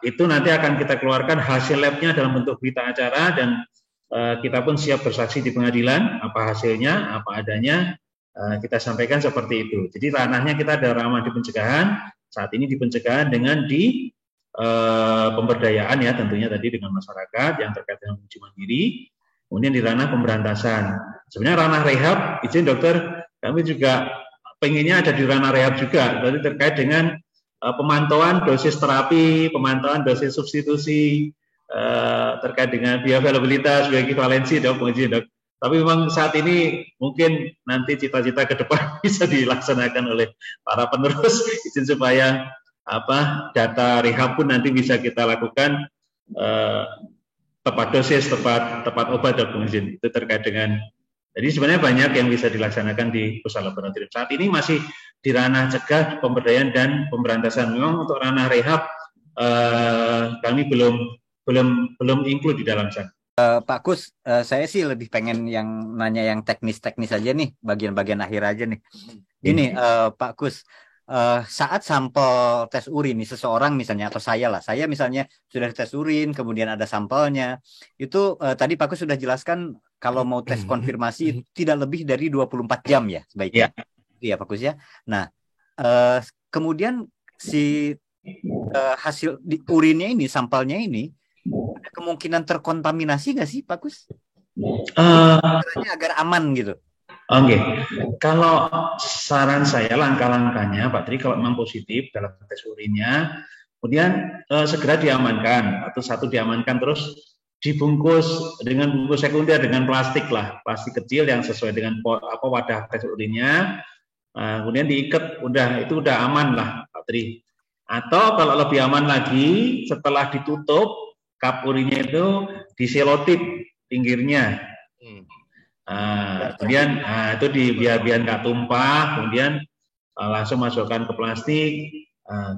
itu nanti akan kita keluarkan hasil labnya dalam bentuk berita acara dan kita pun siap bersaksi di pengadilan, apa hasilnya, apa adanya, kita sampaikan seperti itu. Jadi ranahnya kita ada ranah di pencegahan, saat ini di pencegahan dengan di pemberdayaan ya tentunya tadi dengan masyarakat yang terkait dengan uji mandiri, kemudian di ranah pemberantasan. Sebenarnya ranah rehab, izin dokter, kami juga pengennya ada di ranah rehab juga, berarti terkait dengan pemantauan dosis terapi, pemantauan dosis substitusi, terkait dengan bioavailabilitas, bioekivalensi, dok. Tapi memang saat ini mungkin nanti cita-cita ke depan bisa dilaksanakan oleh para penerus, izin supaya data rehab pun nanti bisa kita lakukan tepat dosis, tepat obat, dok. Izin itu terkait dengan. Jadi sebenarnya banyak yang bisa dilaksanakan di pusat laboratorium. Saat ini masih di ranah cegah, pemberdayaan dan pemberantasan. Memang untuk ranah rehab kami belum include di dalam sana. Pak Kus, saya sih lebih pengen nanya yang teknis-teknis aja nih, bagian-bagian akhir aja nih. Gini, Pak Kus, saat sampel tes urin nih seseorang misalnya atau saya misalnya sudah tes urin, kemudian ada sampelnya, itu tadi Pak Kus sudah jelaskan kalau mau tes konfirmasi tidak lebih dari 24 jam ya sebaiknya. Iya Pak Kus ya. Nah, kemudian si hasil urinnya ini, sampelnya ini Ada kemungkinan terkontaminasi nggak sih, Pak Kus? Caranya agar aman gitu. Oke, kalau saran saya langkah-langkahnya, Pak Tri, kalau memang positif dalam tes urinnya, kemudian segera diamankan atau satu diamankan terus dibungkus dengan bungkus sekunder dengan plastik lah, plastik kecil yang sesuai dengan wadah tes urinnya, kemudian diikat, itu udah aman lah, Pak Tri. Atau kalau lebih aman lagi, setelah ditutup cup urinnya itu diselotip pinggirnya. Kemudian itu biar nggak tumpah, kemudian langsung masukkan ke plastik.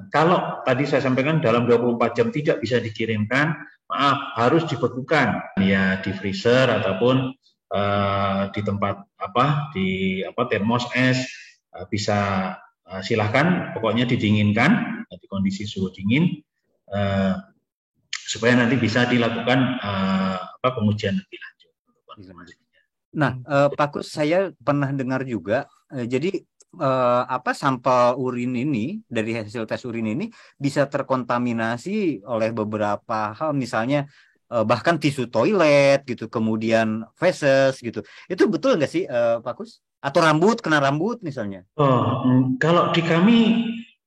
Kalau tadi saya sampaikan dalam 24 jam tidak bisa dikirimkan, maaf, harus dibekukan ya di freezer ataupun di tempat termos es, bisa silahkan, pokoknya didinginkan di kondisi suhu dingin supaya nanti bisa dilakukan pengujian lebih lanjut. Nah, Pak Kus, saya pernah dengar juga, jadi sampel urin ini dari hasil tes urin ini bisa terkontaminasi oleh beberapa hal, misalnya bahkan tisu toilet gitu, kemudian feses gitu. Itu betul nggak sih, Pak Kus? Atau kena rambut misalnya? Kalau di kami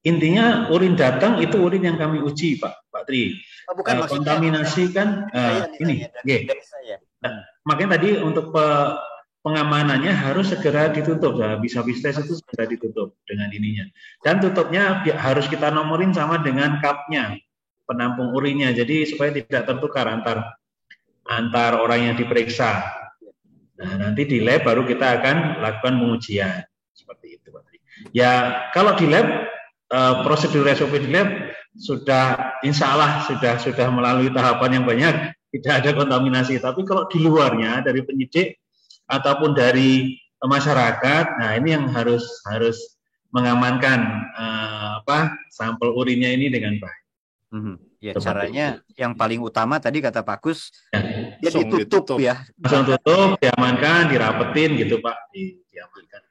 intinya urin datang itu urin yang kami uji, Pak Tri. Bukan kontaminasi kan ini. Makanya tadi untuk pengamanannya harus segera ditutup, bisa-bisa itu segera ditutup dengan ininya. Dan tutupnya harus kita nomorin sama dengan cupnya, penampung urinnya, jadi supaya tidak tertukar antar orang yang diperiksa. Nah, nanti di lab baru kita akan lakukan pengujian seperti itu, Pak Tri. Ya, kalau di lab prosedur SOP di lab sudah insya Allah sudah melalui tahapan yang banyak, tidak ada kontaminasi. Tapi kalau di luarnya dari penyidik ataupun dari masyarakat, nah ini yang harus mengamankan sampel urinnya ini dengan baik. Ya, caranya yang paling utama tadi kata Pak Kus, ya ditutup ya. Langsung tutup, diamankan, dirapetin gitu Pak, diamankan.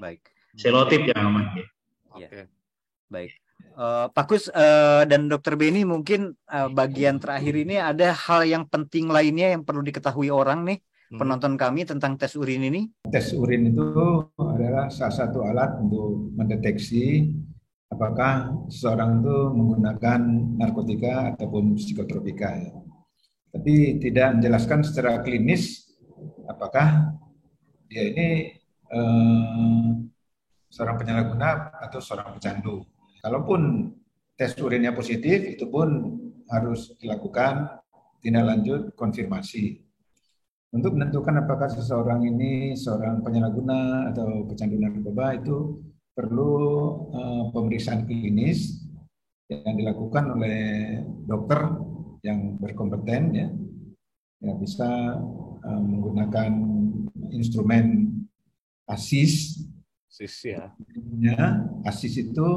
Baik. Selotip yang aman. Ya. Oke. Baik. Pak Kus dan Dr. Beni, mungkin bagian terakhir ini ada hal yang penting lainnya yang perlu diketahui orang nih, penonton kami tentang tes urin ini. Tes urin itu adalah salah satu alat untuk mendeteksi apakah seseorang itu menggunakan narkotika ataupun psikotropika. Ya. Tapi tidak menjelaskan secara klinis apakah dia ini seorang penyalahguna atau seorang pecandu. Kalaupun tes urinnya positif, itu pun harus dilakukan tindak lanjut konfirmasi. Untuk menentukan apakah seseorang ini seorang penyalahguna atau pecandu narkoba itu perlu pemeriksaan klinis yang dilakukan oleh dokter yang berkompeten, ya bisa menggunakan instrumen ASIS. ASIS itu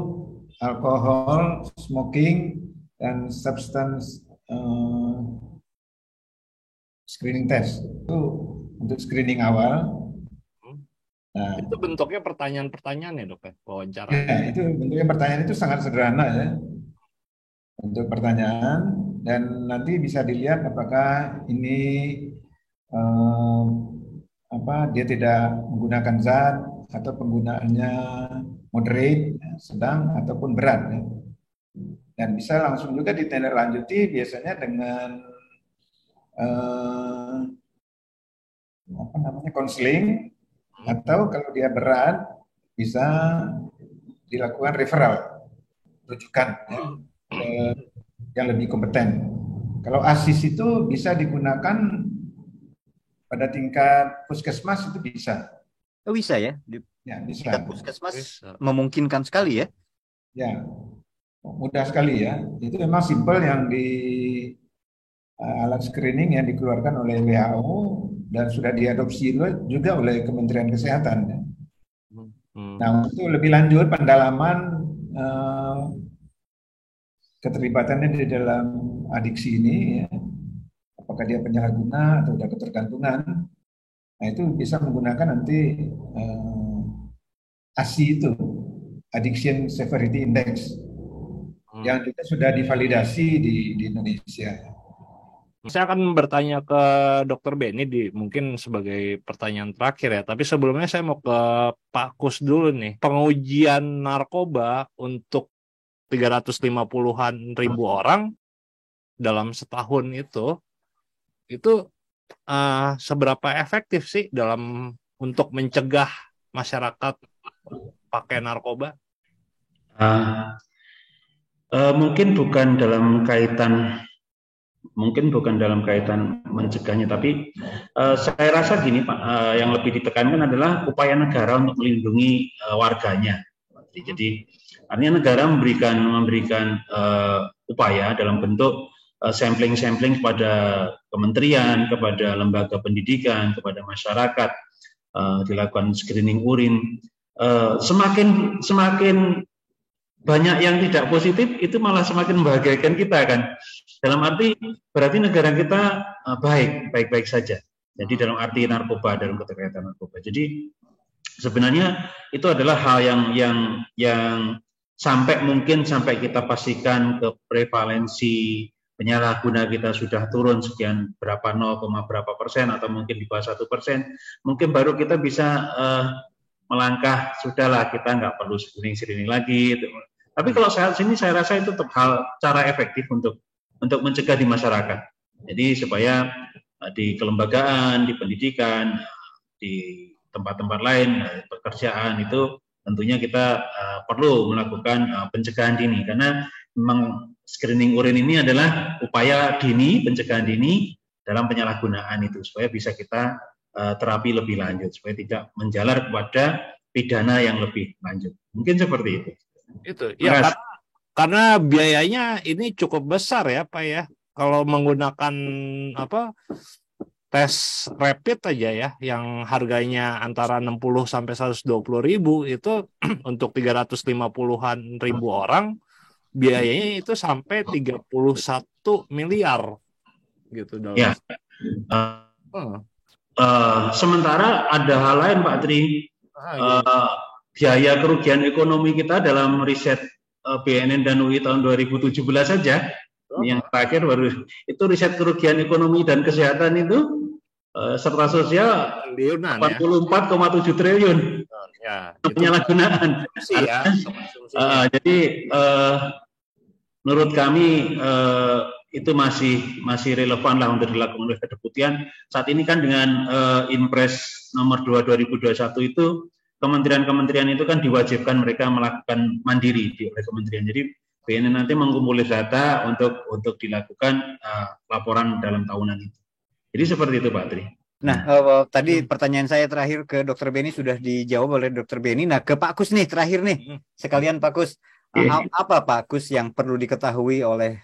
alkohol, smoking, dan substance screening test. Itu untuk screening awal. Nah, itu bentuknya pertanyaan-pertanyaan ya, Dok, wawancara. Ya, itu bentuknya pertanyaan itu sangat sederhana ya. Untuk pertanyaan, dan nanti bisa dilihat apakah ini dia tidak menggunakan zat atau penggunaannya moderate, sedang ataupun berat. Ya. Dan bisa langsung juga ditindaklanjuti biasanya dengan konseling, atau kalau dia berat bisa dilakukan referral, rujukan yang lebih kompeten. Kalau ASIS itu bisa digunakan pada tingkat puskesmas, itu bisa. Oh, bisa ya? Ya, bisa. Tingkat puskesmas memungkinkan sekali ya? Ya, mudah sekali ya. Itu memang simpel yang di alat screening yang dikeluarkan oleh WHO dan sudah diadopsi juga oleh Kementerian Kesehatan. Nah, untuk lebih lanjut pendalaman keterlibatannya di dalam adiksi ini, ya, apakah dia penyalahguna atau ada ketergantungan, nah itu bisa menggunakan nanti ASI itu, Addiction Severity Index, yang juga sudah divalidasi di Indonesia. Saya akan bertanya ke Dokter Benny mungkin sebagai pertanyaan terakhir ya. Tapi sebelumnya saya mau ke Pak Kus dulu nih. Pengujian narkoba untuk 350-an ribu orang dalam setahun itu seberapa efektif sih untuk mencegah masyarakat pakai narkoba? Mungkin bukan dalam kaitan mencegahnya, tapi saya rasa gini Pak, yang lebih ditekankan adalah upaya negara untuk melindungi warganya. Jadi artinya negara memberikan upaya dalam bentuk sampling kepada kementerian, kepada lembaga pendidikan, kepada masyarakat, dilakukan screening urin. Semakin banyak yang tidak positif, itu malah semakin membahagiakan kita kan. Dalam arti berarti negara kita baik-baik saja. Jadi dalam arti narkoba, dalam keterkaitan narkoba. Jadi sebenarnya itu adalah hal yang sampai kita pastikan ke prevalensi penyalahguna kita sudah turun sekian berapa 0, berapa persen atau mungkin di bawah 1%, mungkin baru kita bisa melangkah, sudahlah kita nggak perlu screening lagi. Tapi kalau saat ini saya rasa itu tetap cara efektif untuk mencegah di masyarakat. Jadi supaya di kelembagaan, di pendidikan, di tempat-tempat lain, pekerjaan itu tentunya kita perlu melakukan pencegahan dini, karena memang screening urin ini adalah upaya dini, pencegahan dini dalam penyalahgunaan itu, supaya bisa kita terapi lebih lanjut, supaya tidak menjalar kepada pidana yang lebih lanjut. Mungkin seperti itu. Itu ya, karena biayanya ini cukup besar ya Pak ya, kalau menggunakan tes rapid aja ya, yang harganya antara 60 sampai 120 ribu itu untuk 350-an ribu orang, biayanya itu sampai 31 miliar gitu dalam. Ya. Sementara ada hal lain Pak Tri, biaya kerugian ekonomi kita dalam riset BNN dan UI tahun 2017 saja, yang terakhir baru itu riset kerugian ekonomi dan kesehatan itu serta sosial 84,7 triliun ya, penyalahgunaan. Ya, jadi menurut kami itu masih relevan lah untuk dilakukan oleh Kedeputian. Saat ini kan dengan Inpres nomor 2 2021 itu kementerian-kementerian itu kan diwajibkan mereka melakukan mandiri oleh kementerian. Jadi BNN nanti mengumpulkan data untuk dilakukan laporan dalam tahunan itu. Jadi seperti itu Pak Tri. Nah, tadi pertanyaan saya terakhir ke Dr. Benny sudah dijawab oleh Dr. Benny. Nah, ke Pak Kus nih terakhir nih. Sekalian Pak Kus, apa Pak Kus yang perlu diketahui oleh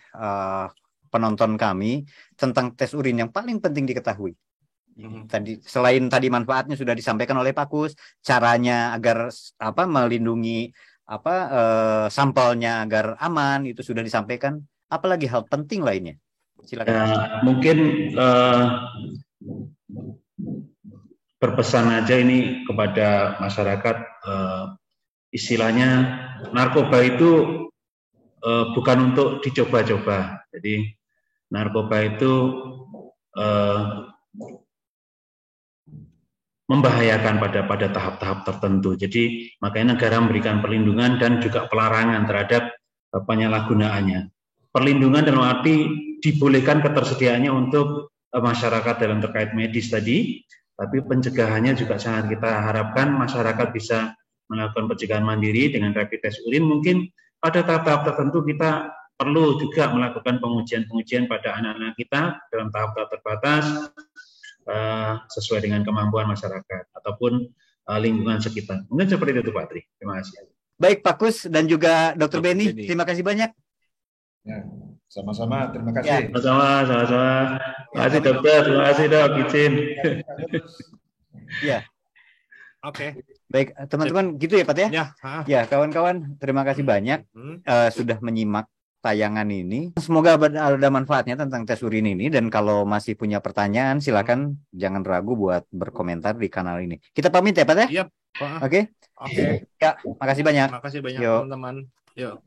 penonton kami tentang tes urin yang paling penting diketahui? Selain tadi manfaatnya sudah disampaikan oleh Pak Kus, caranya agar melindungi sampelnya agar aman itu sudah disampaikan. Apalagi hal penting lainnya? Silakan. Mungkin berpesan aja ini kepada masyarakat, istilahnya narkoba itu bukan untuk dicoba-coba. Jadi narkoba itu membahayakan pada tahap-tahap tertentu. Jadi makanya negara memberikan perlindungan dan juga pelarangan terhadap penyalahgunaannya. Perlindungan dalam arti dibolehkan ketersediaannya untuk masyarakat dalam terkait medis tadi, tapi pencegahannya juga sangat kita harapkan masyarakat bisa melakukan pencegahan mandiri dengan rapid test urin. Mungkin pada tahap-tahap tertentu kita perlu juga melakukan pengujian pada anak-anak kita dalam tahap-tahap terbatas, sesuai dengan kemampuan masyarakat ataupun lingkungan sekitar. Mungkin seperti itu Pak Tri. Terima kasih. Baik Pak Kus dan juga Dr. Benny, terima kasih banyak. Ya, sama-sama. Terima kasih. Sama-sama. Terima kasih dokter. Terima kasih dok. Izin. Ya. Oke. Baik teman-teman, gitu ya Pak ya. Ya kawan-kawan, terima kasih banyak sudah menyimak tayangan ini. Semoga ada manfaatnya tentang tes urin ini, dan kalau masih punya pertanyaan silakan jangan ragu buat berkomentar di kanal ini. Kita pamit ya Pak ya? Yep. Oke. Ya, makasih banyak. Makasih banyak teman-teman. Yuk.